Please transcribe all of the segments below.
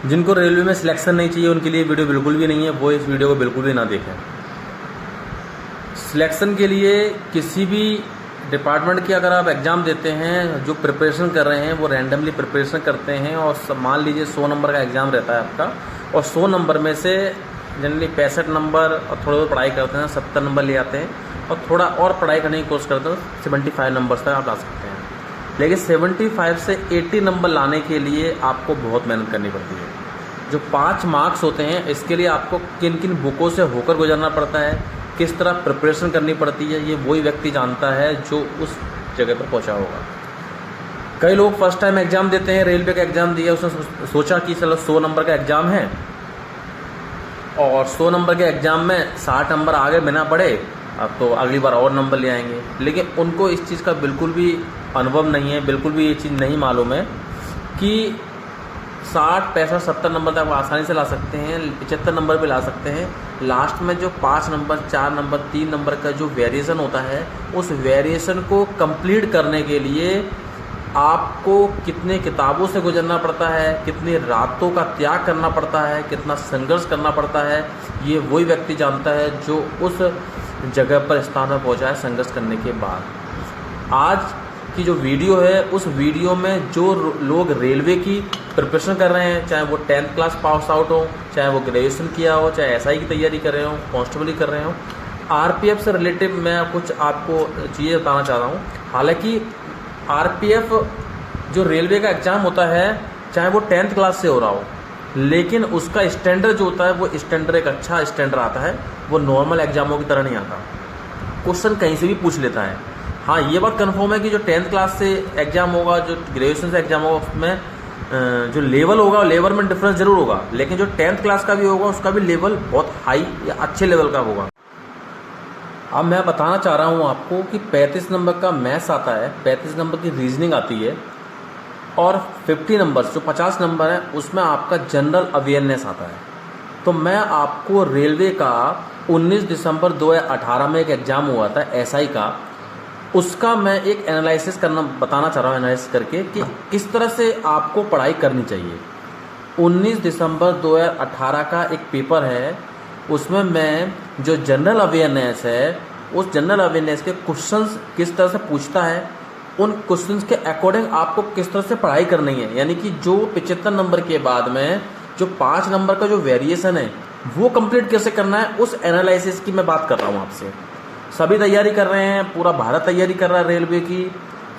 जिनको रेलवे में सिलेक्शन नहीं चाहिए उनके लिए वीडियो बिल्कुल भी नहीं है, वो इस वीडियो को बिल्कुल भी ना देखें। सिलेक्शन के लिए किसी भी डिपार्टमेंट की अगर आप एग्ज़ाम देते हैं, जो प्रिपरेशन कर रहे हैं वो रैंडमली प्रिपरेशन करते हैं और मान लीजिए 100 नंबर का एग्ज़ाम रहता है आपका, और 100 नंबर में से जनरली 65 नंबर और थोड़ा बहुत पढ़ाई करते हैं 70 नंबर ले आते हैं, और थोड़ा और पढ़ाई करने की कोशिश करते हैं 75 नंबर्स तक आप ला सकते हैं। लेकिन 75 से 80 नंबर लाने के लिए आपको बहुत मेहनत करनी पड़ती है। जो 5 मार्क्स होते हैं इसके लिए आपको किन किन बुकों से होकर गुजरना पड़ता है, किस तरह प्रिपरेशन करनी पड़ती है, ये वही व्यक्ति जानता है जो उस जगह पर पहुंचा होगा। कई लोग फर्स्ट टाइम एग्ज़ाम देते हैं, रेलवे का एग्ज़ाम दिया, उसने सोचा कि चलो 100 नंबर का एग्ज़ाम है और 100 नंबर के एग्ज़ाम में 60 नंबर आगे बिना पढ़े, अब तो अगली बार और नंबर ले आएंगे। लेकिन उनको इस चीज़ का बिल्कुल भी अनुभव नहीं है, बिल्कुल भी ये चीज़ नहीं मालूम है कि 60, 65, 70 नंबर तक आसानी से ला सकते हैं, 75 नंबर भी ला सकते हैं। लास्ट में जो 5 नंबर, 4 नंबर, 3 नंबर का जो वेरिएशन होता है, उस वेरिएशन को कंप्लीट करने के लिए आपको कितने किताबों से गुजरना पड़ता है, कितनी रातों का त्याग करना पड़ता है, कितना संघर्ष करना पड़ता है, ये वही व्यक्ति जानता है जो उस जगह पर स्थान पर पहुँचा है संघर्ष करने के बाद। आज की जो वीडियो है, उस वीडियो में जो लोग रेलवे की प्रिपरेशन कर रहे हैं, चाहे वो 10th क्लास पास आउट हो, चाहे वो ग्रेजुएशन किया हो, चाहे एसआई की तैयारी कर रहे हो, कांस्टेबल की कर रहे हो, आरपीएफ से रिलेटिव मैं कुछ आपको चीज़ें बताना चाह रहा हूँ। हालांकि आरपीएफ जो रेलवे का एग्ज़ाम होता है, चाहे वो 10th क्लास से हो रहा हो, लेकिन उसका स्टैंडर्ड जो होता है वो स्टैंडर्ड एक अच्छा स्टैंडर्ड आता है, वो नॉर्मल एग्जामों की तरह नहीं आता। क्वेश्चन कहीं से भी पूछ लेता है। हाँ, ये बात कन्फर्म है कि जो 10th क्लास से एग्ज़ाम होगा, जो ग्रेजुएशन से एग्ज़ाम होगा, उसमें जो लेवल होगा लेवल में डिफरेंस जरूर होगा, लेकिन जो 10th क्लास का भी होगा उसका भी लेवल बहुत हाई या अच्छे लेवल का होगा। अब मैं बताना चाह रहा हूँ आपको कि 35 नंबर का मैथ्स आता है, 35 नंबर की रीजनिंग आती है, और 50 नंबर जो 50 नंबर है उसमें आपका जनरल अवेयरनेस आता है। तो मैं आपको रेलवे का 19 दिसंबर 2018 में एक एग्ज़ाम हुआ था एसआई का, उसका मैं एक एनालिसिस करना बताना चाह रहा हूँ, एनालिसिस करके कि किस तरह से आपको पढ़ाई करनी चाहिए। 19 दिसंबर 2018 का एक पेपर है, उसमें मैं जो जनरल अवेयरनेस है, उस जनरल अवेयरनेस के क्वेश्चंस किस तरह से पूछता है, उन क्वेश्चंस के अकॉर्डिंग आपको किस तरह से पढ़ाई करनी है। यानी कि जो 75 नंबर के बाद में जो 5 नंबर का जो वेरिएशन है वो कंप्लीट कैसे करना है, उस एनालिसिस की मैं बात कर रहा हूँ आपसे। सभी तैयारी कर रहे हैं, पूरा भारत तैयारी कर रहा है रेलवे की,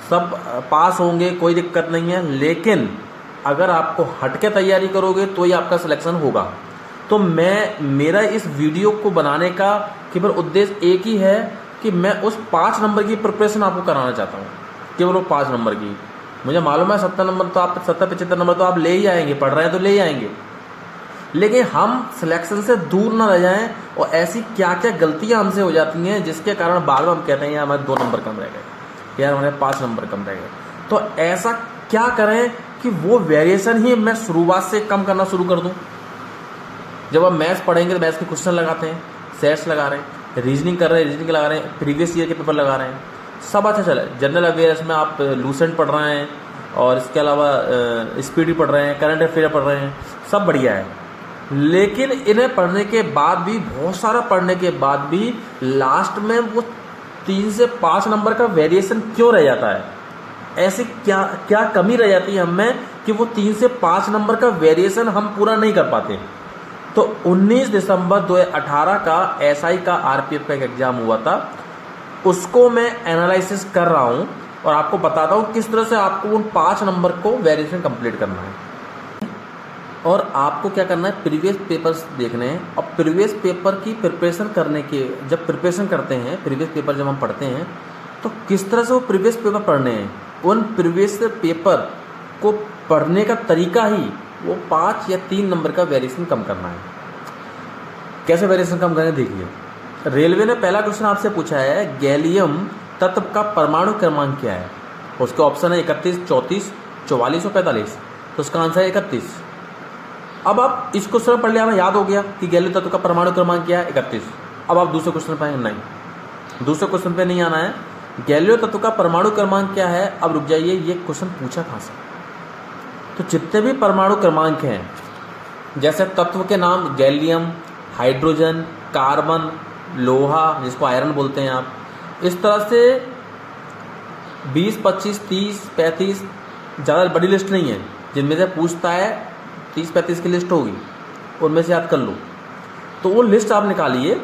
सब पास होंगे, कोई दिक्कत नहीं है। लेकिन अगर आपको हट के तैयारी करोगे तो ही आपका सिलेक्शन होगा। तो मेरा इस वीडियो को बनाने का केवल उद्देश्य एक ही है कि मैं उस 5 नंबर की प्रिपरेशन आपको कराना चाहता हूँ, केवल वो 5 नंबर की। मुझे मालूम है 70 नंबर तो आप 70-75 नंबर तो आप ले ही आएंगे, पढ़ रहे हैं तो ले ही आएंगे, लेकिन हम सिलेक्शन से दूर ना रह जाएं। और ऐसी क्या क्या गलतियां हमसे हो जाती हैं जिसके कारण बार बार हम कहते हैं यार हमारे 2 नंबर कम रह गए, यार हमारे 5 नंबर कम रह गए। तो ऐसा क्या करें कि वो वेरिएशन ही मैं शुरुआत से कम करना शुरू कर दूं। जब आप मैथ्स पढ़ेंगे तो मैथ्स के क्वेश्चन लगाते हैं, सेट्स लगा रहे हैं, रीजनिंग कर रहे हैं, रीजनिंग लगा रहे हैं, प्रीवियस ईयर के पेपर लगा रहे हैं, सब अच्छा चला। जनरल अवेयरनेस में आप लूसेंट पढ़ रहे हैं और इसके अलावा स्पीडी पढ़ रहे हैं, करंट अफेयर पढ़ रहे हैं, सब बढ़िया है। लेकिन इन्हें पढ़ने के बाद भी, बहुत सारा पढ़ने के बाद भी, लास्ट में वो 3 से 5 नंबर का वेरिएशन क्यों रह जाता है? ऐसी क्या क्या कमी रह जाती है हमें कि वो 3 से 5 नंबर का वेरिएशन हम पूरा नहीं कर पाते। तो 19 दिसंबर 2018 का एसआई का आरपीएफ का एक एग्जाम हुआ था, उसको मैं एनालिसिस कर रहा हूँ और आपको बताता हूँ किस तरह से आपको उन 5 नंबर को वेरिएशन कंप्लीट करना है। और आपको क्या करना है, प्रीवियस पेपर्स देखने हैं। और प्रीवियस पेपर की प्रिपरेशन करने के, जब प्रिपरेशन करते हैं, प्रीवियस पेपर जब हम पढ़ते हैं तो किस तरह से वो प्रीवियस पेपर पढ़ने हैं, उन प्रीवियस पेपर को पढ़ने का तरीका ही वो 5 या 3 नंबर का वेरिएशन कम करना है। कैसे वेरिएशन कम करें देखिए। रेलवे ने पहला क्वेश्चन आपसे पूछा है गैलियम तत्व का परमाणु क्रमांक क्या है। उसके ऑप्शन है 31, 34, 44 और 45। तो उसका आंसर है 31। अब आप इस क्वेश्चन पढ़ लिया, हमें याद हो गया कि गैलियम तत्व का परमाणु क्रमांक क्या है, 31। अब आप दूसरे क्वेश्चन पर आएंगे, नहीं, दूसरे क्वेश्चन पे नहीं आना है। गैलियम तत्व का परमाणु क्रमांक क्या है, अब रुक जाइए, ये क्वेश्चन पूछा कहाँ से। तो जितने भी परमाणु क्रमांक हैं जैसे तत्व के नाम गैलियम, हाइड्रोजन, कार्बन, लोहा जिसको आयरन बोलते हैं आप। इस तरह से 20, 25, 30, 35 ज़्यादा बड़ी लिस्ट नहीं है, जिनमें से पूछता है 30-35 की लिस्ट होगी, उनमें से याद कर लो। तो वो लिस्ट आप निकालिए,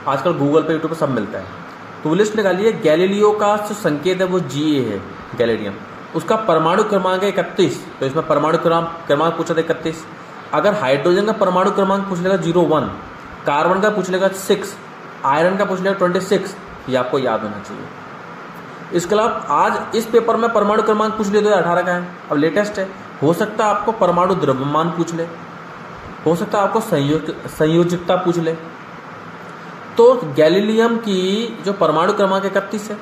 आजकल गूगल पे, यूट्यूब पे सब मिलता है। तो वो लिस्ट निकालिए। गैलीलियो का जो संकेत है वो Ga है, गैलेडियम। उसका परमाणु क्रमांक है 31, तो इसमें परमाणु क्रमांक पूछा था 31। अगर हाइड्रोजन का परमाणु क्रमांक पूछ लेगा 01, कार्बन का पूछ लेगा 6, आयरन का पूछ लेगा 26, ये आपको याद होना चाहिए। इसके अलावा आज इस पेपर में परमाणु क्रमांक पूछ ले 2018 का है, अब लेटेस्ट है। हो सकता है आपको परमाणु द्रव्यमान पूछ ले, हो सकता है आपको संयोजकता पूछ ले। तो गैलीलियम की जो परमाणु क्रमांक 31 है,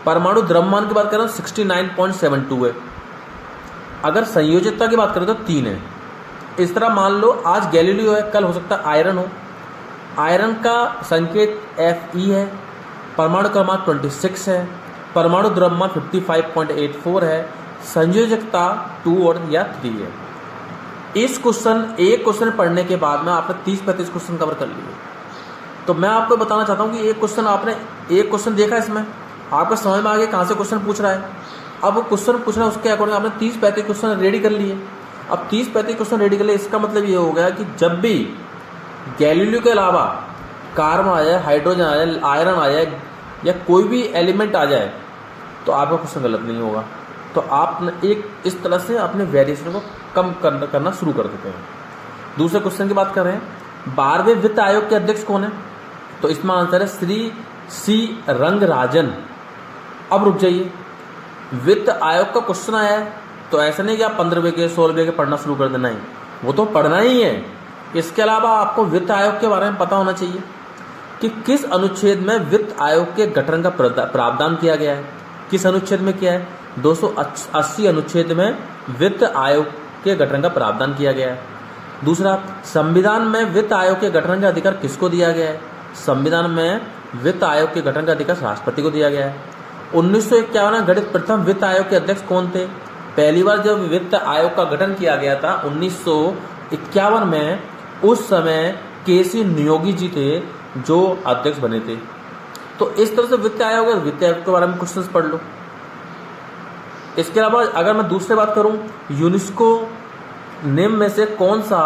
परमाणु द्रव्यमान की बात करें तो 69.72 है। अगर संयोजकता की बात करें तो 3 है। इस तरह मान लो आज गैलीलियो है, कल हो सकता है आयरन हो। आयरन का संकेत Fe है, परमाणु क्रमांक 26 है, परमाणु द्रव्यमान 55.84 है, संयोजकता 2 और या 3 है। इस एक क्वेश्चन पढ़ने के बाद में आपने 30-35 क्वेश्चन कवर कर लिए। तो मैं आपको बताना चाहता हूँ कि एक क्वेश्चन देखा, इसमें आपको समझ में आ गया कहाँ से क्वेश्चन पूछ रहा है। अब वो क्वेश्चन पूछ रहा है, उसके अकॉर्डिंग आपने 30-35 क्वेश्चन रेडी कर लिए। अब 30-35 क्वेश्चन रेडी कर लिए, इसका मतलब ये हो गया कि जब भी गैलीलियो के अलावा कार्बन आ जाए, हाइड्रोजन आ जाए, आयरन आ जाए या कोई भी एलिमेंट आ जाए तो आपका क्वेश्चन गलत नहीं होगा। तो आप एक इस तरह से अपने वेरिएशन को कम करना शुरू कर देते हैं। दूसरे क्वेश्चन की बात कर रहे हैं, 12वें वित्त आयोग के अध्यक्ष कौन है? तो इसमें आंसर है श्री सी रंगराजन। अब रुक जाइए, वित्त आयोग का क्वेश्चन आया है तो ऐसा नहीं कि आप 15वें के 16वें के पढ़ना शुरू कर देना ही, वो तो पढ़ना ही है। इसके अलावा आपको वित्त आयोग के बारे में पता होना चाहिए कि किस अनुच्छेद में वित्त आयोग के गठन का प्रावधान किया गया है। किस अनुच्छेद में किया है? 280 अनुच्छेद में वित्त आयोग के गठन का प्रावधान किया गया है। दूसरा, संविधान में वित्त आयोग के गठन का अधिकार किसको दिया गया है? संविधान में वित्त आयोग के गठन का अधिकार राष्ट्रपति को दिया गया है। 1951 में गठित प्रथम वित्त आयोग के अध्यक्ष कौन थे? पहली बार जब वित्त आयोग का गठन किया गया था 1951 में, उस समय केसी नियोगी जी थे जो अध्यक्ष बने थे। तो इस तरह से वित्त आयोग के बारे में क्वेश्चंस पढ़ लो। इसके अलावा अगर मैं दूसरी बात करूं, यूनेस्को निम्न में से कौन सा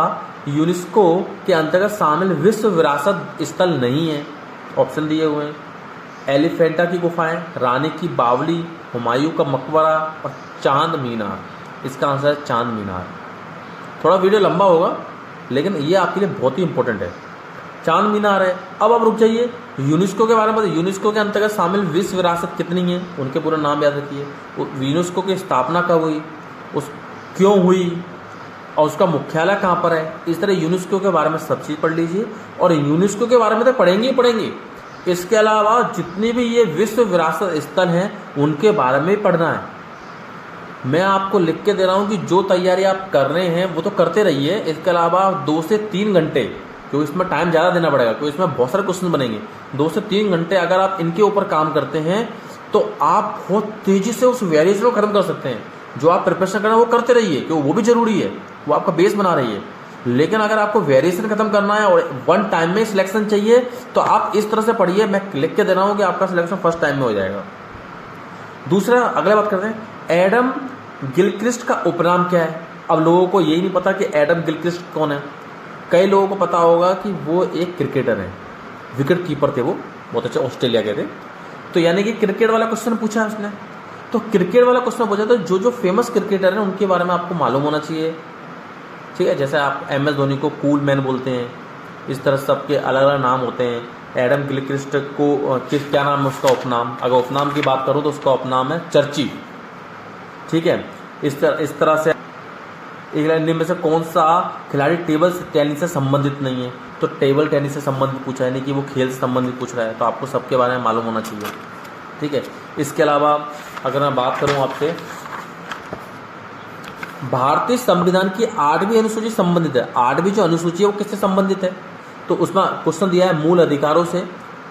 यूनेस्को के अंतर्गत शामिल विश्व विरासत स्थल नहीं है? ऑप्शन दिए हुए हैं, एलिफेंटा की गुफाएं, रानी की बावली, हुमायूं का मकबरा और चांद मीनार। इसका आंसर है चांद मीनार। थोड़ा वीडियो लंबा होगा लेकिन ये आपके लिए बहुत ही इंपॉर्टेंट है। चांद मीनार है। अब आप रुक जाइए, यूनेस्को के बारे में। यूनेस्को के अंतर्गत शामिल विश्व विरासत कितनी है, उनके पूरा नाम याद रखिए। यूनेस्को की स्थापना कब हुई, क्यों हुई और उसका मुख्यालय कहाँ पर है। इस तरह यूनेस्को के बारे में सब चीज़ पढ़ लीजिए। और यूनेस्को के बारे में तो पढ़ेंगे ही पढ़ेंगे, इसके अलावा जितनी भी ये विश्व विरासत स्थल हैं उनके बारे में पढ़ना है। मैं आपको लिख के दे रहा हूँ कि जो तैयारी आप कर रहे हैं वो तो करते रहिए। इसके अलावा 2 से 3 घंटे, क्योंकि इसमें टाइम ज़्यादा देना पड़ेगा, क्योंकि इसमें बहुत सारे क्वेश्चन बनेंगे। 2 से 3 घंटे अगर आप इनके ऊपर काम करते हैं तो आप बहुत तेज़ी से उस वेरिएशन को खत्म कर सकते हैं। जो आप प्रिपरेशन कर रहे हैं वो करते रहिए, क्योंकि वो भी जरूरी है, वो आपका बेस बना रही है। लेकिन अगर आपको वेरिएशन खत्म करना है और 1 टाइम में सिलेक्शन चाहिए तो आप इस तरह से पढ़िए। मैं लिख के दे रहा हूँ कि आपका सिलेक्शन फर्स्ट टाइम में हो जाएगा। दूसरा, अगले बात करते हैं, एडम गिलक्रिस्ट का उपनाम क्या है? अब लोगों को यही नहीं पता कि एडम गिलक्रिस्ट कौन है। कई लोगों को पता होगा कि वो एक क्रिकेटर है, विकेट कीपर थे, वो बहुत अच्छे ऑस्ट्रेलिया के थे। तो यानी कि क्रिकेट वाला क्वेश्चन पूछा है उसने। तो क्रिकेट वाला क्वेश्चन पूछा तो जो फेमस क्रिकेटर हैं उनके बारे में आपको मालूम होना चाहिए, ठीक है। जैसे आप MS धोनी को कूल मैन बोलते हैं, इस तरह सबके अलग अलग नाम होते हैं। एडम गिलक्रिस्ट को क्या नाम है उसका उपनाम? अगर उपनाम की बात करूँ तो उसका उपनाम है चर्ची, ठीक है। इस तरह से एक लाइन में से कौन सा खिलाड़ी टेबल टेनिस से संबंधित नहीं है? तो टेबल टेनिस से संबंधित पूछा है, नहीं कि वो खेल से संबंधित पूछ रहा है। तो आपको सबके बारे में मालूम होना चाहिए, ठीक है। इसके अलावा अगर मैं बात करूं आपसे, भारतीय संविधान की 8वीं अनुसूची संबंधित है। 8वीं जो अनुसूची है वो किससे संबंधित है? तो उसमें क्वेश्चन दिया है मूल अधिकारों से,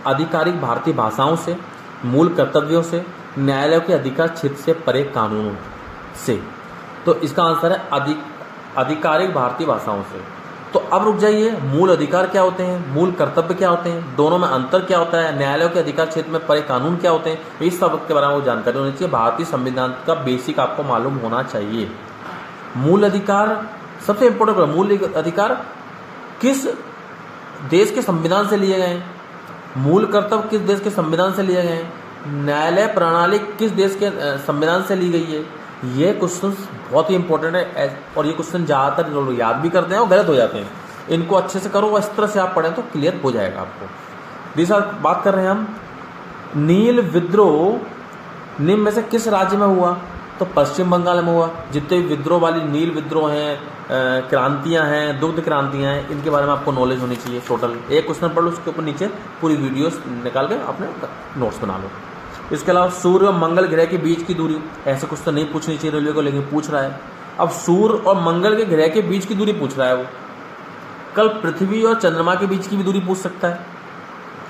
आधिकारिक भारतीय भाषाओं से, मूल कर्तव्यों से, न्यायालयों के अधिकार क्षेत्र से परे कानूनों से। तो इसका आंसर है आधिकारिक भारतीय भाषाओं से। तो अब रुक जाइए, मूल अधिकार क्या होते हैं, मूल कर्तव्य क्या होते हैं, दोनों में अंतर क्या होता है, न्यायालयों के अधिकार क्षेत्र में परे कानून क्या होते हैं, इस सब के बारे में वो जानकारी होनी चाहिए। भारतीय संविधान का बेसिक आपको मालूम होना चाहिए। मूल अधिकार सबसे इंपॉर्टेंट, मूल अधिकार किस देश के संविधान से लिए गए हैं, मूल कर्तव्य किस देश के संविधान से लिए गए हैं, न्यायालय प्रणाली किस देश के संविधान से ली गई है। ये क्वेश्चन बहुत ही इंपॉर्टेंट है और ये क्वेश्चन ज़्यादातर लोग याद भी करते हैं और गलत हो जाते हैं। इनको अच्छे से करो और इस तरह से आप पढ़ें तो क्लियर हो जाएगा आपको। दूसरा बात कर रहे हैं हम, नील विद्रोह निम्न में से किस राज्य में हुआ, तो पश्चिम बंगाल में हुआ। जितने भी विद्रोह वाली नील विद्रोह हैं, क्रांतियां हैं, दुग्ध क्रांतियां हैं, इनके बारे में आपको नॉलेज होनी चाहिए। टोटल एक क्वेश्चन पढ़ लो, उसके ऊपर नीचे पूरी वीडियोस निकाल के अपने नोट्स बना लो। इसके अलावा सूर्य और मंगल ग्रह के बीच की दूरी, ऐसे क्वेश्चन नहीं पूछनी चाहिए रेलवे को, लेकिन पूछ रहा है। अब सूर्य और मंगल के ग्रह के बीच की दूरी पूछ रहा है वो। कल पृथ्वी और चंद्रमा के बीच की भी दूरी पूछ सकता है।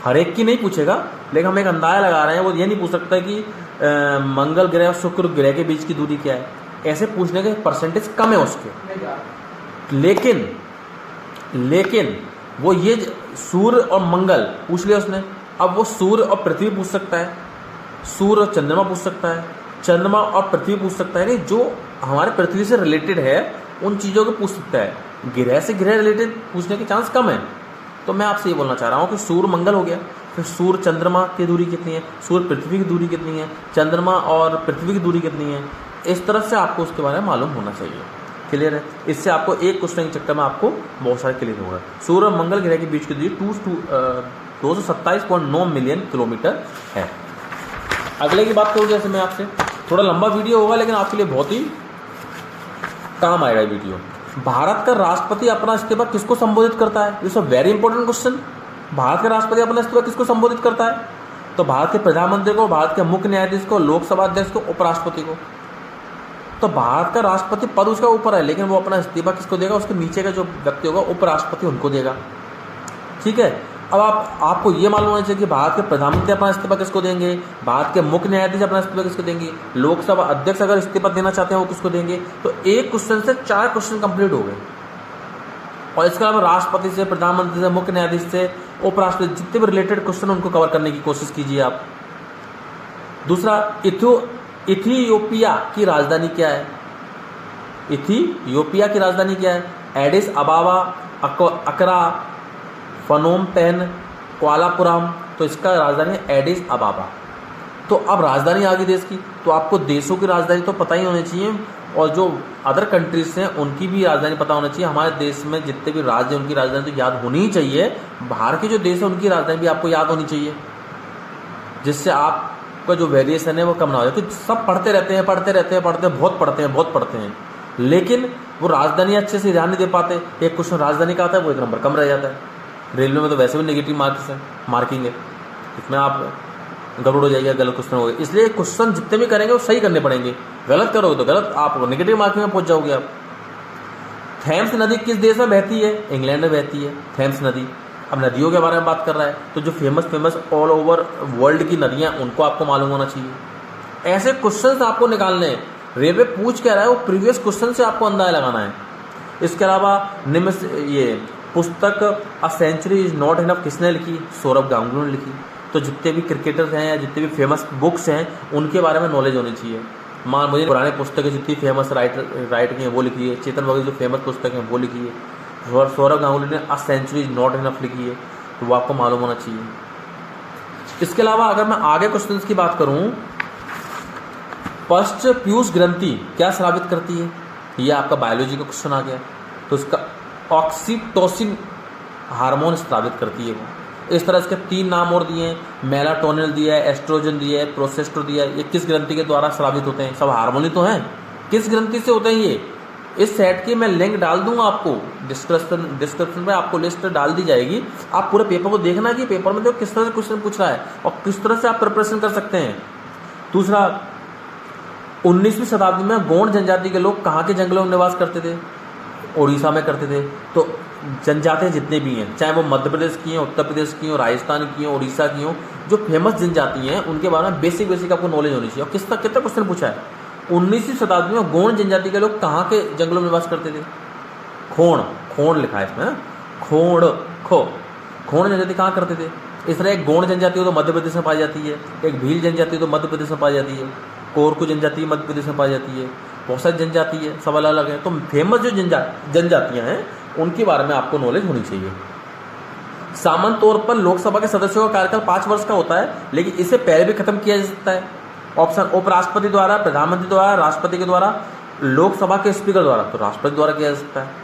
हर एक की नहीं पूछेगा, लेकिन हम एक अंदाजा लगा रहे हैं। वो ये नहीं पूछ सकता कि मंगल ग्रह और शुक्र ग्रह के बीच की दूरी क्या है। ऐसे पूछने के परसेंटेज कम है उसके। लेकिन वो ये सूर्य और मंगल पूछ लिया उसने। अब वो सूर्य और पृथ्वी पूछ सकता है, सूर्य और चंद्रमा पूछ सकता है, चंद्रमा और पृथ्वी पूछ सकता है। नहीं, जो हमारे पृथ्वी से रिलेटेड है उन चीज़ों को पूछ सकता है। ग्रह से ग्रह रिलेटेड पूछने के चांस कम है। तो मैं आपसे ये बोलना चाह रहा हूँ कि सूर्य मंगल हो गया, फिर सूर्य चंद्रमा की दूरी कितनी है, सूर्य पृथ्वी की दूरी कितनी है, चंद्रमा और पृथ्वी की दूरी कितनी है। इस तरह से आपको उसके बारे में मालूम होना चाहिए। क्लियर है? इससे आपको एक क्वेश्चन के चक्कर में आपको बहुत सारे क्लियर होगा। सूर्य और मंगल ग्रह के बीच की दूरी 227.9 मिलियन किलोमीटर है। अगले की बात करूँ, जैसे मैं आपसे, थोड़ा लंबा वीडियो होगा लेकिन आपके लिए बहुत ही काम आएगा ये वीडियो। भारत का राष्ट्रपति अपना इस्तीफा किसको संबोधित करता है? It's a very important question. Bharat का राष्ट्रपति अपना इस्तीफा किसको संबोधित करता है? तो भारत के प्रधानमंत्री को, भारत के मुख्य न्यायाधीश को, लोकसभा अध्यक्ष को, उपराष्ट्रपति को। तो भारत का राष्ट्रपति पद उसका ऊपर है, लेकिन वो अपना इस्तीफा किसको देगा? उसके नीचे का जो व्यक्ति होगा, उपराष्ट्रपति, उनको देगा। ठीक है। अब आपको ये मालूम होना चाहिए कि भारत के प्रधानमंत्री अपना इस्तीफा किसको देंगे, भारत के मुख्य न्यायाधीश अपना इस्तीफा किसको देंगे, लोकसभा अध्यक्ष अगर इस्तीफा देना चाहते हैं वो किसको देंगे। तो एक क्वेश्चन से 4 क्वेश्चन कंप्लीट हो गए। और इसके अलावा राष्ट्रपति से, प्रधानमंत्री से, मुख्य न्यायाधीश से, उपराष्ट्रपति, जितने भी रिलेटेड क्वेश्चन उनको कवर करने की कोशिश कीजिए आप। दूसरा, इथियोपिया की राजधानी क्या है? इथियोपिया की राजधानी क्या है? एडिस अबाबा, अकरा, फनोम पेन, क्वालापुरम। तो इसका राजधानी है एडिस अबाबा। तो अब राजधानी आ गई देश की, तो आपको देशों की राजधानी तो पता ही होनी चाहिए, और जो अदर कंट्रीज हैं उनकी भी राजधानी पता होना चाहिए। हमारे देश में जितने भी राज्य हैं उनकी राजधानी तो याद होनी ही चाहिए। बाहर के जो देश हैं उनकी राजधानी भी आपको याद होनी चाहिए, जिससे आपका जो वेरिएशन है वो कम ना हो जाए। तो सब पढ़ते रहते हैं, बहुत पढ़ते हैं, लेकिन वो राजधानी अच्छे से ध्यान नहीं दे पाते। एक क्वेश्चन राजधानी का आता है, वो 1 नंबर कम रह जाता है। रेलवे में तो वैसे भी नेगेटिव मार्किंग है, इसमें आप गड़बड़ हो जाएगा, गलत क्वेश्चन हो गए। इसलिए क्वेश्चन जितने भी करेंगे वो सही करने पड़ेंगे। गलत करोगे तो गलत, आप नेगेटिव मार्किंग में पहुंच जाओगे आप। थेम्स नदी किस देश में बहती है? इंग्लैंड में बहती है थेम्स नदी। अब नदियों के बारे में बात कर रहा है, तो जो फेमस ऑल ओवर वर्ल्ड की नदियाँ, उनको आपको मालूम होना चाहिए। ऐसे क्वेश्चन आपको निकालने हैं। रेलवे पूछ क्या रहा है वो प्रीवियस क्वेश्चन से आपको अंदाजा लगाना है। इसके अलावा निम्न ये पुस्तक a century is not enough किसने लिखी? सौरभ गांगुली ने लिखी। तो जितने भी क्रिकेटर्स हैं या जितने भी फेमस बुक्स हैं उनके बारे में नॉलेज होनी चाहिए। मुझे पुराने पुस्तकें जितनी फेमस राइटर की हैं वो लिखी है। चेतन भगत जो फेमस पुस्तक हैं वो लिखी है। सौरभ गांगुली ने a century is not enough लिखी है, तो वो आपको मालूम होना चाहिए। इसके अलावा अगर मैं आगे क्वेश्चन की बात करूँ, पश्च पीयूष ग्रंथि क्या स्रावित करती है? ये आपका बायोलॉजी का क्वेश्चन आ गया। तो इसका ऑक्सीटोसिन हार्मोन स्रावित करती है वो। इस तरह इसके 3 नाम और दिए हैं, मेलाटोनिन दिया है, एस्ट्रोजन दिया है, प्रोजेस्टेरोन दिया है। ये किस ग्रंथि के द्वारा स्रावित होते हैं? सब हार्मोन ही तो हैं। किस ग्रंथि से होते हैं ये? इस सेट की मैं लिंक डाल दूंगा आपको डिस्क्रिप्शन में, आपको लिस्ट डाल दी जाएगी। आप पूरे पेपर को देखना कि पेपर में देखो किस तरह से क्वेश्चन पूछ रहा है और किस तरह से आप प्रिपरेशन कर सकते हैं। दूसरा, 19वीं शताब्दी में गौड़ जनजाति के लोग कहाँ के जंगलों में निवास करते थे? उड़ीसा में करते थे। तो जनजातियाँ जितने भी हैं, चाहे वो मध्य प्रदेश की हैं, उत्तर प्रदेश की हों, राजस्थान की हों, उड़ीसा की हों, जो फेमस जनजाति हैं उनके बारे में बेसिक आपको नॉलेज होनी चाहिए। और कितना क्वेश्चन पूछा है? 19वीं शताब्दी में गौड़ जनजाति के लोग कहाँ के जंगलों में निवास करते थे? खोण, खोण लिखा है इसमें, खोण, खो। खोण जनजाति कहाँ करते थे? इस तरह एक गोंड जनजाति हो तो मध्य प्रदेश में पाई जाती है, एक भील जनजाति हो तो मध्य प्रदेश में पाई जाती है, कोरकू जनजाति मध्य प्रदेश में पाई जाती है, बहुत सारी जनजाति है, सब अलग अलग है। तो फेमस जो जनजातियाँ हैं उनके बारे में आपको नॉलेज होनी चाहिए। सामान्य तौर पर लोकसभा के सदस्यों का कार्यकाल 5 वर्ष का होता है, लेकिन इसे पहले भी खत्म किया जा सकता है। ऑप्शन उपराष्ट्रपति द्वारा, प्रधानमंत्री द्वारा, राष्ट्रपति के द्वारा, लोकसभा के स्पीकर द्वारा, तो राष्ट्रपति द्वारा किया जा सकता है।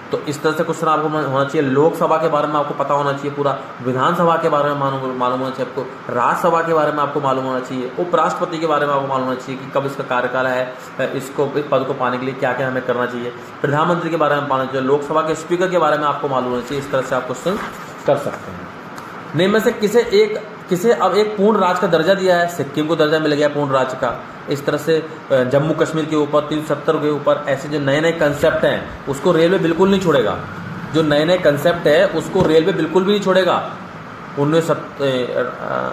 तो इस तरह से क्वेश्चन आपको होना चाहिए। लोकसभा के बारे में आपको पता होना चाहिए पूरा, विधानसभा के बारे में मालूम होना चाहिए आपको, राज्यसभा के बारे में आपको मालूम होना चाहिए, उपराष्ट्रपति के बारे में आपको मालूम होना चाहिए कि कब इसका कार्यकाल है, इसको इस पद को पाने के लिए क्या क्या हमें करना चाहिए, प्रधानमंत्री के बारे में पाना चाहिए, लोकसभा के स्पीकर के बारे में आपको मालूम होना चाहिए। इस तरह से आप क्वेश्चन कर सकते हैं। निम्न में से किसे अब एक पूर्ण राज्य का दर्जा दिया है? सिक्किम को दर्जा मिल गया पूर्ण राज्य का। इस तरह से जम्मू कश्मीर के ऊपर, 370 के ऊपर, ऐसे जो नए नए कंसेप्ट हैं उसको रेलवे बिल्कुल नहीं छोड़ेगा। जो नए नए कंसेप्ट है उसको रेलवे बिल्कुल भी नहीं छोड़ेगा। उनमें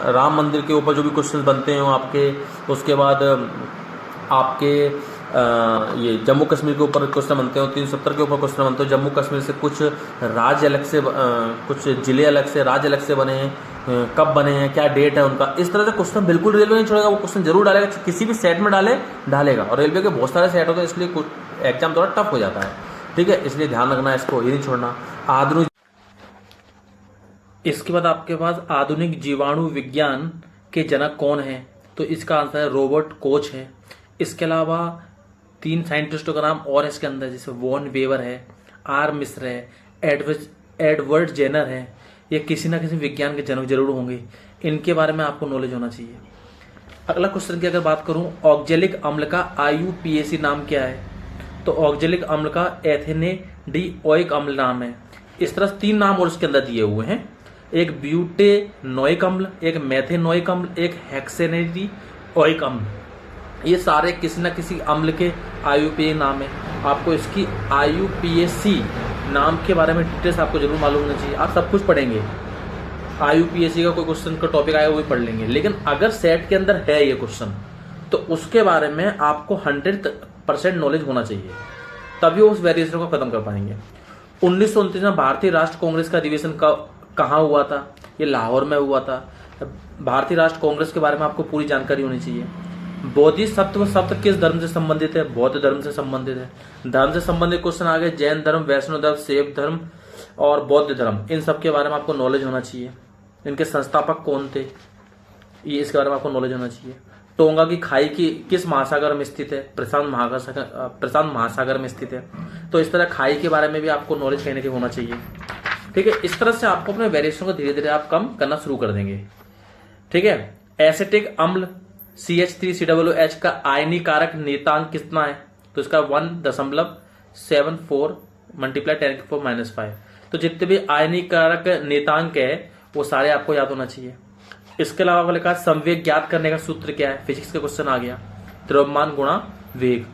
राम मंदिर के ऊपर जो भी क्वेश्चन बनते हैं आपके, उसके बाद आपके ये जम्मू कश्मीर के ऊपर क्वेश्चन बनते हो, 370 के ऊपर क्वेश्चन बनते हो। जम्मू कश्मीर से कुछ राज्य अलग से, कुछ जिले अलग से, राज्य अलग से बने हैं, कब बने हैं, क्या डेट है उनका, इस तरह से क्वेश्चन बिल्कुल रेलवे नहीं छोड़ेगा। वो क्वेश्चन जरूर डालेगा, किसी भी सेट में डालेगा। और रेलवे के बहुत सारे सेट होते हैं, इसलिए कुछ एग्जाम थोड़ा टफ हो जाता है। ठीक है, इसलिए ध्यान रखना इसको, ये नहीं छोड़ना। आधुनिक, इसके बाद आपके पास आधुनिक जीवाणु विज्ञान के जनक कौन है? तो इसका आंसर है रॉबर्ट कोच है। इसके अलावा 3 साइंटिस्टों का नाम और इसके अंदर, जैसे वॉन वेवर है, आर मिश्र है, एडवर्ड जेनर है। ये किसी ना किसी विज्ञान के जनक जरूर होंगे, इनके बारे में आपको नॉलेज होना चाहिए। अगला क्वेश्चन की अगर बात करूं, ऑक्जेलिक अम्ल का IUPAC नाम क्या है? तो ऑक्जेलिक अम्ल का एथेनेडिओइक अम्ल नाम है। इस तरह 3 नाम और इसके अंदर दिए हुए हैं, एक ब्यूटेनोइक अम्ल, एक मेथेनोइक अम्ल, एक हेक्सेनेडिओइक अम्ल। ये सारे किसी न किसी अम्ल के IUPAC नाम है। आपको इसकी IUPAC नाम के बारे में डिटेल्स आपको जरूर मालूम होना चाहिए। आप सब कुछ पढ़ेंगे, IUPAC का कोई क्वेश्चन का टॉपिक आएगा वो भी पढ़ लेंगे, लेकिन अगर सेट के अंदर है ये क्वेश्चन तो उसके बारे में आपको 100% नॉलेज होना चाहिए, तभी उस वेरिएशन को खत्म कर पाएंगे। 1929 में भारतीय राष्ट्र कांग्रेस का अधिवेशन कहाँ हुआ था? ये लाहौर में हुआ था। भारतीय राष्ट्र कांग्रेस के बारे में आपको पूरी जानकारी होनी चाहिए। बोधिसत्व शब्द किस धर्म से संबंधित है? बौद्ध धर्म से संबंधित है। धर्म से संबंधित क्वेश्चन आ गए, जैन धर्म, वैष्णव धर्म, शैव धर्म और बौद्ध धर्म, इन सब के बारे में आपको नॉलेज होना चाहिए। इनके संस्थापक कौन थे, ये इसके बारे में आपको नॉलेज होना चाहिए। टोंगा की खाई की किस महासागर में स्थित है? प्रशांत महासागर में स्थित है। तो इस तरह खाई के बारे में भी आपको नॉलेज कहने के होना चाहिए। ठीक है, इस तरह से आपको अपने वेरिएशन को धीरे धीरे आप कम करना शुरू कर देंगे। ठीक है, एसिटिक अम्ल CH3COOH का आयनीकारक नेतांक कितना है? तो इसका 1.74 × 10⁻⁻⁵। तो जितने भी आयनीकारक नेतांक है वो सारे आपको याद होना चाहिए। इसके अलावा लिखा संवेग ज्ञात करने का सूत्र क्या है? फिजिक्स का क्वेश्चन आ गया, द्रव्यमान गुणा वेग।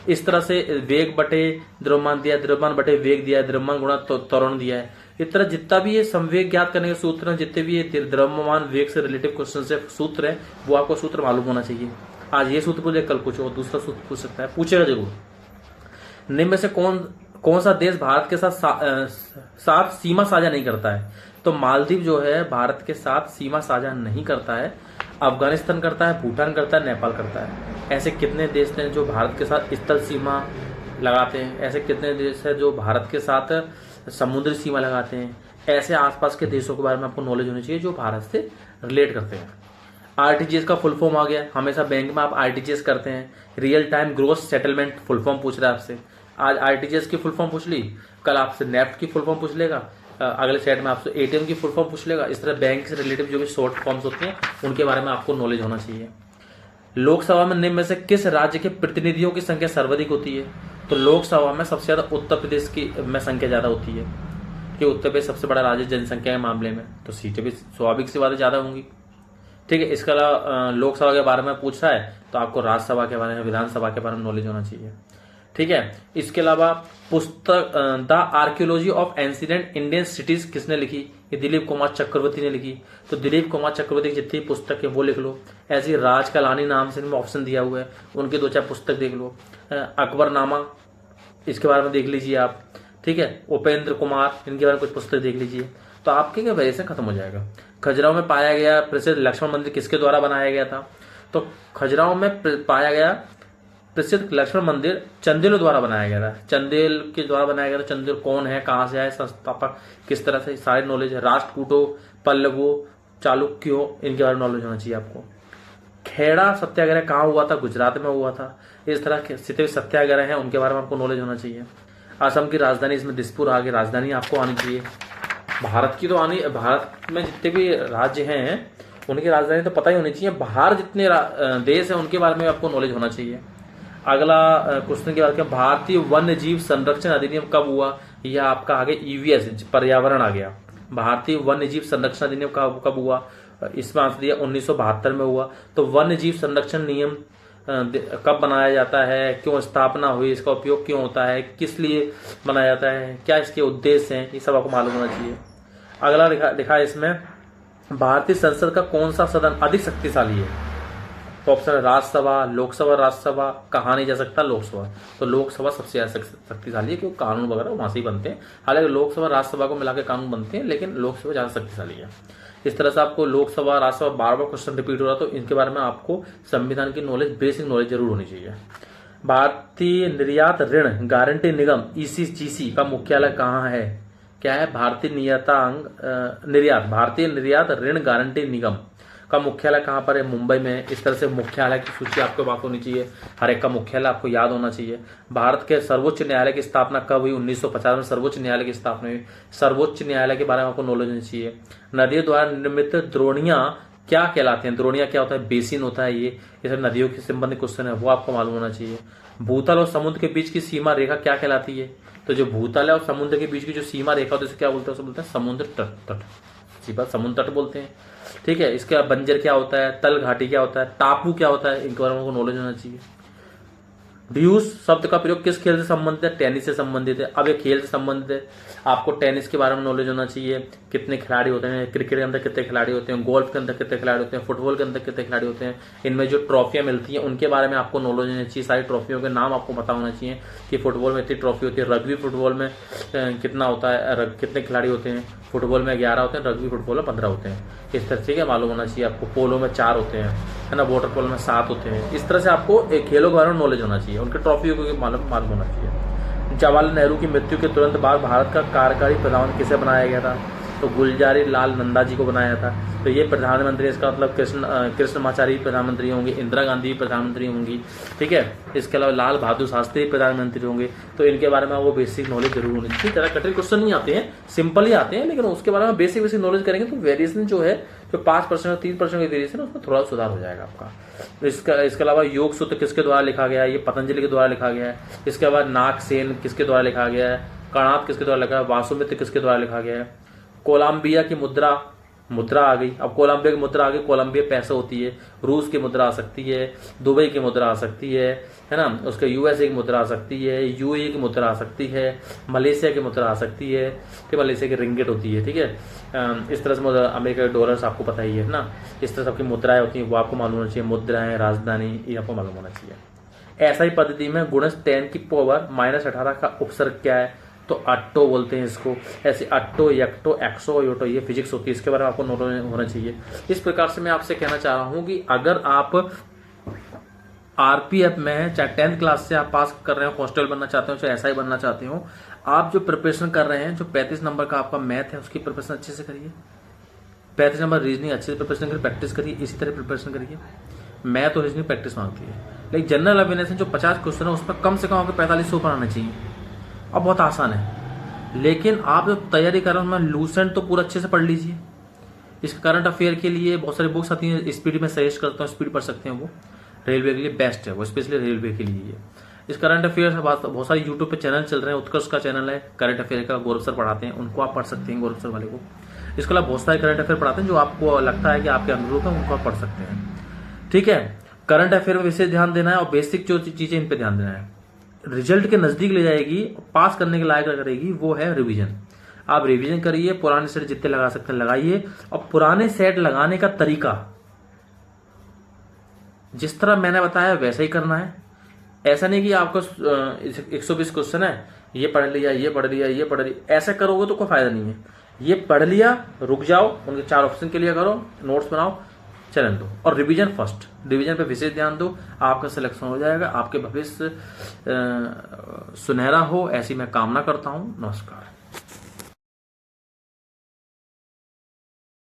इस तरह से वेग बटे द्रव्यमान दिया, द्रव्यमान बटे वेग दिया है, द्रव्यमान गुणा त्वरण दिया है। इस तरह जितना भी ये संवेग ज्ञात करने के सूत्र हैं, जितने भी ये द्रव्यमान वेग से रिलेटिव क्वेश्चन से सूत्र है, वो आपको सूत्र मालूम होना चाहिए। आज ये सूत्र पूछे, कल कुछ और दूसरा सूत्र पूछ सकता है, पूछेगा जरूर। निम्न में से कौन सा देश भारत के साथ सीमा साझा नहीं करता है? तो मालदीव जो है भारत के साथ सीमा साझा नहीं करता है। अफगानिस्तान करता है, भूटान करता है, नेपाल करता है। ऐसे कितने देश हैं जो भारत के साथ स्थल सीमा लगाते हैं? ऐसे कितने देश हैं जो भारत के साथ समुद्री सीमा लगाते हैं? ऐसे आसपास के देशों के बारे में आपको नॉलेज होनी चाहिए जो भारत से रिलेट करते हैं। RTGS का फुल फॉर्म आ गया। हमेशा बैंक में आप RTGS करते हैं, real time gross settlement full form पूछ रहा है आपसे। आज RTGS की फुल फॉर्म पूछ ली, कल आपसे नेफ्ट की फुल फॉर्म पूछ लेगा, अगले सेट में आपसे ATM की फुल फॉर्म पूछ लेगा। इस तरह बैंक से रिलेटिव जो भी शॉर्ट फॉर्म्स होते हैं उनके बारे में आपको नॉलेज होना चाहिए। लोकसभा में निम्न में से किस राज्य के प्रतिनिधियों की संख्या सर्वाधिक होती है? तो लोकसभा में सबसे ज्यादा उत्तर प्रदेश की में संख्या ज्यादा होती है, कि उत्तर प्रदेश सबसे बड़ा राज्य जनसंख्या के मामले में, तो सीटें भी स्वाभाविक सी बातें ज्यादा होंगी। ठीक है, इसके अलावा लोकसभा के बारे में पूछ रहा है तो आपको राज्यसभा के बारे में, विधानसभा के बारे में नॉलेज होना चाहिए। ठीक है, इसके अलावा पुस्तक the archaeology of ancient Indian cities किसने लिखी? ये दिलीप कुमार चक्रवर्ती ने लिखी। तो दिलीप कुमार चक्रवर्ती की जितनी पुस्तक है वो लिख लो। ऐसी राज कलानी नाम से ऑप्शन दिया हुआ है, उनकी 2-4 पुस्तक देख लो। अकबरनामा, इसके बारे में देख लीजिए आप। ठीक है, उपेंद्र कुमार, इनके बारे में कुछ पुस्तक देख लीजिए, तो आपके क्या वेरिएशन खत्म हो जाएगा। खजुराहो में पाया गया प्रसिद्ध लक्ष्मण मंदिर किसके द्वारा बनाया गया था, तो खजुराहो में पाया गया प्रसिद्ध लक्ष्मण मंदिर चंदेल द्वारा बनाया गया था। चंदेल के द्वारा बनाया गया था। चंदेल कौन है, कहाँ से आए, संस्थापक किस तरह से, सारे नॉलेज है। राष्ट्रकूटों, पल्लवों, चालुक्यों, इनके बारे में नॉलेज होना चाहिए आपको। खेड़ा सत्याग्रह कहाँ हुआ था, गुजरात में हुआ था। इस तरह के जितने भी सत्याग्रह हैं उनके बारे में आपको नॉलेज होना चाहिए। असम की राजधानी, इसमें दिसपुर आगे राजधानी आपको आनी चाहिए। भारत की तो आनी, भारत में जितने भी राज्य हैं उनकी राजधानी तो पता ही होनी चाहिए। बाहर जितने देश हैं उनके बारे में आपको नॉलेज होना चाहिए। अगला क्वेश्चन की बात करें, भारतीय वन्य जीव संरक्षण अधिनियम कब हुआ, यह आपका आगे ईवीएस पर्यावरण आ गया। भारतीय वन्य जीव संरक्षण अधिनियम कब हुआ, इसमें आंसर दिया 1972 में हुआ। तो वन्य जीव संरक्षण नियम कब बनाया जाता है, क्यों स्थापना हुई, इसका उपयोग क्यों होता है, किस लिए बनाया जाता है, क्या इसके उद्देश्य हैं, ये सब आपको मालूम होना चाहिए। अगला लिखा है इसमें, भारतीय संसद का कौन सा सदन अधिक शक्तिशाली है, तो ऑप्शन है राज्यसभा, लोकसभा, राज्यसभा, कहा नहीं जा सकता लोकसभा, तो लोकसभा सबसे ज्यादा शक्तिशाली है क्योंकि कानून वगैरह वहां से ही बनते हैं। हालांकि लोकसभा राज्यसभा को मिलाकर कानून बनते हैं, लेकिन लोकसभा ज्यादा शक्तिशाली है। इस तरह से आपको लोकसभा, राज्यसभा बार बार क्वेश्चन रिपीट हो रहा, तो इनके बारे में आपको संविधान की नॉलेज, बेसिक नॉलेज जरूर होनी चाहिए। भारतीय निर्यात ऋण गारंटी निगम ईसीजीसी का मुख्यालय कहाँ है, क्या है, भारतीय निर्यात ऋण गारंटी निगम का मुख्यालय कहाँ पर है, मुंबई में। इस तरह से मुख्यालय की सूची आपको बात होनी चाहिए, हर एक का मुख्यालय आपको याद होना चाहिए। भारत के सर्वोच्च न्यायालय की स्थापना कब हुई, 1950 में सर्वोच्च न्यायालय की स्थापना हुई। सर्वोच्च न्यायालय के बारे में आपको नॉलेज होनी चाहिए। नदियों द्वारा निर्मित द्रोणियां क्या कहलाते हैं, द्रोणियां क्या होता है, बेसिन होता है। ये सब नदियों के संबंधित क्वेश्चन है, वो आपको मालूम होना चाहिए। भूतल और समुद्र के बीच की सीमा रेखा क्या कहलाती है, तो जो भूतल है और समुद्र के बीच की जो सीमा रेखा होती है क्या बोलते हैं, उसे बोलते हैं समुद्र तट। सीधा समुद्र तट बोलते हैं, ठीक है। इसके बाद बंजर क्या होता है, तल घाटी क्या होता है, टापू क्या होता है, इनके बारे में आपको नॉलेज होना चाहिए। ड्यूस शब्द का प्रयोग किस खेल से संबंधित है, टेनिस से संबंधित है। अब ये खेल से संबंधित है, आपको टेनिस के बारे में नॉलेज होना चाहिए, कितने खिलाड़ी होते हैं, क्रिकेट के अंदर कितने खिलाड़ी होते हैं, गोल्फ के अंदर कितने खिलाड़ी होते हैं, फुटबॉल के अंदर कितने खिलाड़ी होते हैं, इनमें जो ट्रॉफियां मिलती हैं उनके बारे में आपको नॉलेज होना चाहिए। सारी ट्रॉफियों के नाम आपको पता होना चाहिए कि फुटबॉल में इतनी ट्रॉफी होती है, रग्बी फुटबॉल में कितना होता है, कितने खिलाड़ी होते हैं, फुटबॉल में 11 होते हैं, रग्बी फुटबॉल में 15 होते हैं। इस तरह से मालूम होना चाहिए आपको। पोलो में 4 होते हैं, है ना, वाटर पोलो में 7 होते हैं। इस तरह से आपको खेलों के बारे में नॉलेज होना चाहिए, उनके ट्रॉफियों को मालूम होना चाहिए। जवाहरलाल नेहरू की मृत्यु के तुरंत बाद भारत का कार्यकारी प्रधानमंत्री किसे बनाया गया था, तो गुलजारी लाल नंदा जी को बनाया था। तो ये प्रधानमंत्री, इसका मतलब कृष्णमाचारी प्रधानमंत्री होंगे, इंदिरा गांधी प्रधानमंत्री होंगी, ठीक है। इसके अलावा लाल बहादुर शास्त्री प्रधानमंत्री होंगे। तो इनके बारे में वो बेसिक नॉलेज जरूर होनी चाहिए। ज़्यादा कठिन क्वेश्चन नहीं आते हैं, सिंपल ही आते हैं, लेकिन उसके बारे में बेसिक नॉलेज करेंगे तो वेरिएशन जो है, जो 5% और 3% की वेरिएशन है, उसमें थोड़ा सुधार हो जाएगा आपका। इसके अलावा योग सूत्र किसके द्वारा लिखा गया है, ये पतंजलि के द्वारा लिखा गया है। इसके बाद नागसेन किसके द्वारा लिखा गया है, कर्णात किसके द्वारा लिखा है, वासुमित्र किसके द्वारा लिखा गया है। कोलंबिया की मुद्रा आ गई। अब कोलंबिया की मुद्रा आ गई, कोलंबिया पैसा होती है। रूस की मुद्रा आ सकती है, दुबई की मुद्रा आ सकती है ना, उसके यूएसए की मुद्रा आ सकती है, यूएई की मुद्रा आ सकती है, मलेशिया की मुद्रा आ सकती है, ठीक, मलेशिया की रिंगिट होती है, ठीक है। इस तरह से अमेरिका के डॉलर्स आपको पता ही है ना। इस तरह सबकी मुद्राएं होती हैं, वो आपको मालूम होना चाहिए। मुद्राएं, राजधानी, ये आपको मालूम होना चाहिए। ऐसा ही पद्धति में गुणज 10 की पावर -18 का उपसर्ग क्या है, तो अट्टो बोलते हैं इसको। ऐसे अट्टो, यक्टो, एक्सो, योटो, ये फिजिक्स होती है, इसके बारे में आपको नॉलेज होना चाहिए। इस प्रकार से मैं आपसे कहना चाह रहा हूं कि अगर आप आरपीएफ में, चाहे 10th क्लास से आप पास कर रहे हो, कांस्टेबल बनना चाहते हो, चाहे एसआई बनना चाहते हो, आप जो प्रिपरेशन कर रहे हैं, जो 35 नंबर का आपका मैथ है, उसकी प्रिपरेशन अच्छे से करिए। 35 नंबर रीजनिंग अच्छे से प्रिपरेशन करिए, प्रैक्टिस करिए, इसी तरह प्रिपरेशन करिए। मैथ और रीजनिंग प्रैक्टिस मांगती है, लेकिन जनरल अवेयरनेस जो 50 क्वेश्चन है, उसमें कम से कम आपको 45 ऊपर आना चाहिए। अब बहुत आसान है, लेकिन आप जब तैयारी कर रहे हो, लूसेंट तो पूरा अच्छे से पढ़ लीजिए। इसके करंट अफेयर के लिए बहुत सारी बुक्स आती हैं, स्पीड में सजेस्ट करता हूँ, स्पीड पढ़ सकते हैं, वो रेलवे के लिए बेस्ट है, वो स्पेशली रेलवे के लिए है। इस करंट अफेयर से बहुत सारे यूट्यूब पे चैनल चल रहे हैं, उत्कर्ष का चैनल है करंट अफेयर का, गौरव सर पढ़ाते हैं, उनको आप पढ़ सकते हैं, गौरव सर वाले को। इसके अलावा बहुत सारे करंट अफेयर पढ़ाते हैं जो आपको लगता है कि आपके अनुरूप है, उनको आप पढ़ सकते हैं, ठीक है। करंट अफेयर में विशेष ध्यान देना है और बेसिक जो चीजें इन पे ध्यान देना है। रिजल्ट के नजदीक ले जाएगी, पास करने के लायक करेगी, वो है रिवीजन। आप रिवीजन करिए, पुराने सेट जितने लगा सकते हैं लगाइए, और पुराने सेट लगाने का तरीका जिस तरह मैंने बताया वैसा ही करना है। ऐसा नहीं कि आपको 120 क्वेश्चन है, ये पढ़ लिया, ये पढ़ लिया, ये पढ़ लिया, ऐसे करोगे तो कोई फायदा नहीं है। ये पढ़ लिया, रुक जाओ, उनके 4 ऑप्शन के लिए करो, नोट्स बनाओ, चलन दो, और रिवीजन फर्स्ट, रिवीजन पे विशेष ध्यान दो, आपका सिलेक्शन हो जाएगा। आपके भविष्य सुनहरा हो, ऐसी मैं कामना करता हूँ। नमस्कार।